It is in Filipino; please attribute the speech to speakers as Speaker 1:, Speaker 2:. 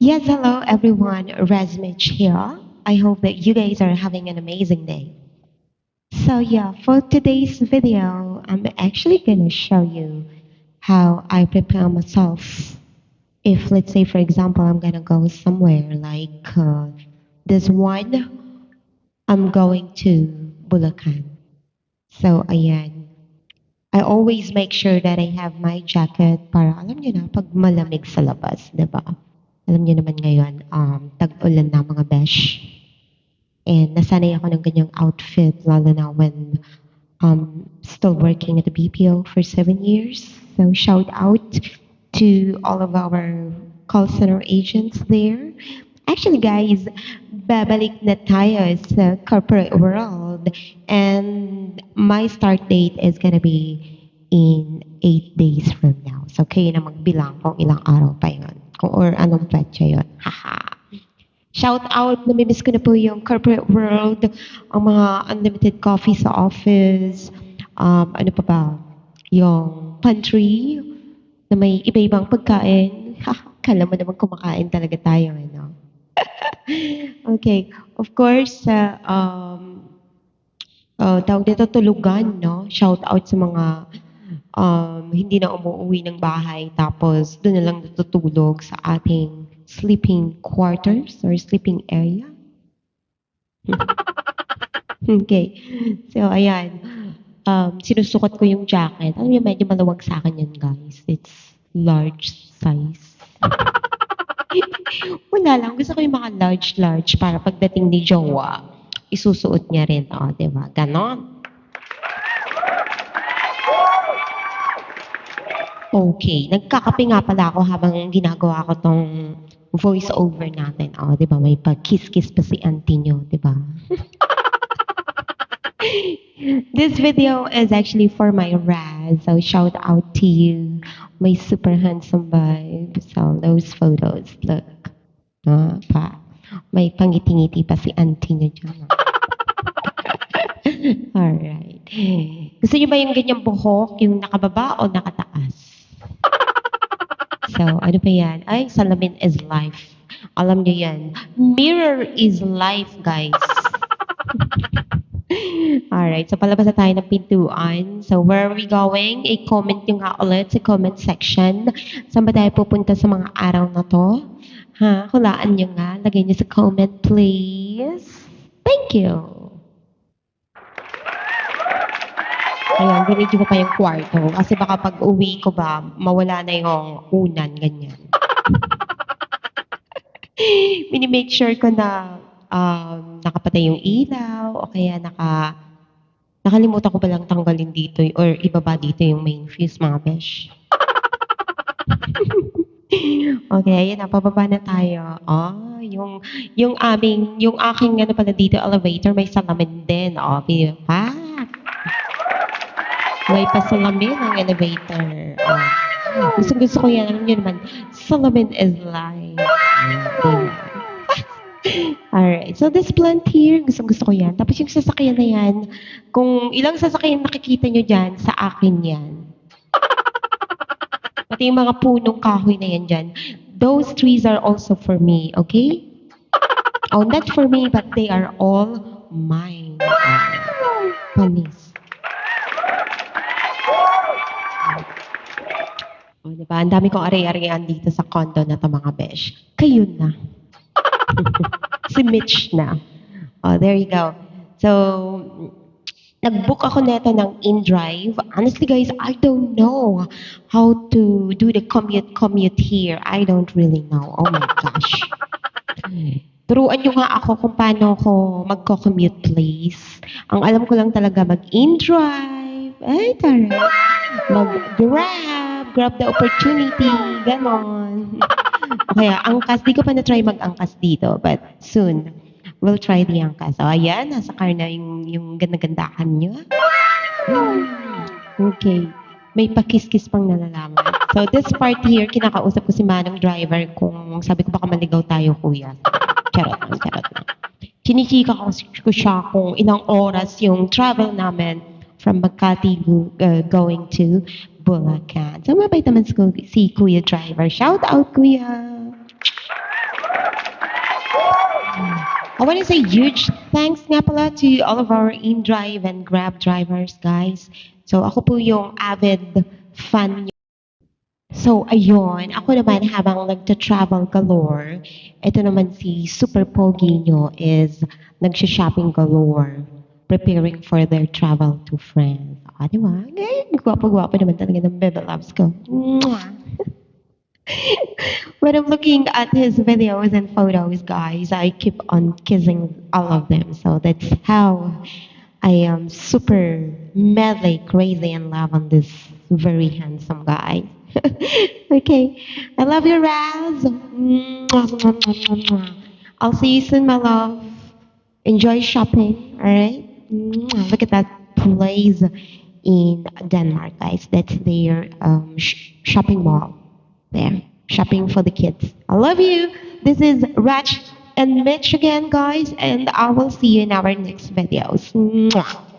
Speaker 1: Yes, hello everyone. Razmich here. I hope that you guys are having an amazing day. So yeah, for today's video, I'm actually gonna show you how I prepare myself. If let's say, for example, I'm gonna go somewhere like this one, I'm going to Bulacan. So ayan, I always make sure that I have my jacket para alam niyo na pag malamig sa labas, 'di ba? Alam niyo naman ngayon, tag-ulan na mga besh. And nasanay ako ng ganyang outfit, lalo na when still working at the BPO for 7 years. So shout out to all of our call center agents there. Actually, guys, babalik na tayo sa corporate world. And my start date is gonna be in 8 days from now. So kayo na magbilang kung ilang araw pa yun. Kung or anong petsa yun. Haha. Shout out, namimiss ko na po yung corporate world, ang mga unlimited coffee sa office, ano pa ba, yung pantry na may iba-ibang pagkain. Ha, kala mo naman kumakain talaga tayo, no? Okay, of course, tawag dito tulugan, no? Shout out sa mga hindi na umuwi ng bahay tapos doon na lang natutulog sa ating sleeping quarters or sleeping area. Okay. So, ayan. Sinusukat ko yung jacket. Alam niyo, medyo maluwag sa akin yan, guys. It's large size. Wala lang. Gusto ko yung mga large para pagdating ni Jowa, isusuot niya rin. O, di ba? Ganon. Okay. Nagkakape nga pala ako habang ginagawa ko tong voice over natin. O, di ba? May pag-kiss-kiss pa si auntie niyo, di ba? This video is actually for my Raz. So shout out to you, my super handsome babe. So those photos, look. Pa. May pangiti-ngiti pa si auntie niya dyan. Alright. Gusto niyo ba yung ganyang buhok? Yung nakababa o nakataas? So, ano pa yan? Ay, salamin is life. Alam niyo yan. Mirror is life, guys. Alright, so palabas na tayo ng pintuan. So where are we going? I-comment nyo nga ulit sa comment section. Saan ba tayo pupunta sa mga araw na to? Ha? Hulaan nyo nga. Lagay nyo sa comment, please. Thank you. Ayan, binidyo ko pa yung kwarto. Kasi baka pag uwi ko ba, mawala na yung unan, ganyan. Minimake sure ko na nakapatay yung ilaw o kaya nakalimutan ko ba lang tanggalin dito or ibaba dito yung main fuse, mga besh. Okay, ayan na, pababa na tayo. Oh, yung aking ano pala dito, elevator, may salamin din. Oh, pa. May pasalamin ang elevator. Oh. Gusto ko yan. Alam nyo naman, salamin is life. Alright, so this plant here, gusto ko yan. Tapos yung sasakyan na yan, kung ilang sasakyan nakikita nyo dyan, sa akin yan. Pati yung mga punong kahoy na yan dyan. Those trees are also for me, okay? Oh, not for me, but they are all mine. Panis. Oh, diba? Ang dami kong ari-arian dito sa condo na to, mga besh. Kayo na. Si Mitch na. Oh, there you go. So, nag-book ako nito ng InDrive. Honestly, guys, I don't know how to do the commute here. I don't really know. Oh my gosh. Turuan nyo nga ako kung paano ako magko-commute, please. Ang alam ko lang talaga mag-InDrive. Ay, taray. Grab the opportunity, ganon. Kaya angkas, di ko pa na-try mag-angkas dito, but soon, we'll try the angkas. So, ayan, nasa car na yung ganda-gandahan nyo. Okay. May pakis-kis pang nalalaman. So, this part here, kinakausap ko si Manong driver kung sabi ko baka maligaw tayo, kuya. Charot lang. Chinichika ko siya kung ilang oras yung travel namin from Makati going to Bulacan. So, mabait naman si Kuya Driver. Shout out, Kuya! I want to say huge thanks nga pala to all of our in-drive and grab drivers, guys. So, ako po yung avid fan. So, ayun, ako naman habang nagta-travel galore, ito naman si Super Pogi nyo is nagsha-shopping galore, preparing for their travel to France. Ah, di ba? Ay, gwapo-gwapo naman talaga ng bebe loves ko. Mwah! When I'm looking at his videos and photos, guys, I keep on kissing all of them. So that's how I am super madly crazy in love on this very handsome guy. Okay. I love you, Raz. Mwah, mwah, mwah, mwah, mwah. I'll see you soon, my love. Enjoy shopping, all right? Mwah. Look at that place in Denmark, guys. That's their shopping mall there. Shopping for the kids. I love you. This is Raj and Mitch again, guys, and I will see you in our next videos. Mwah.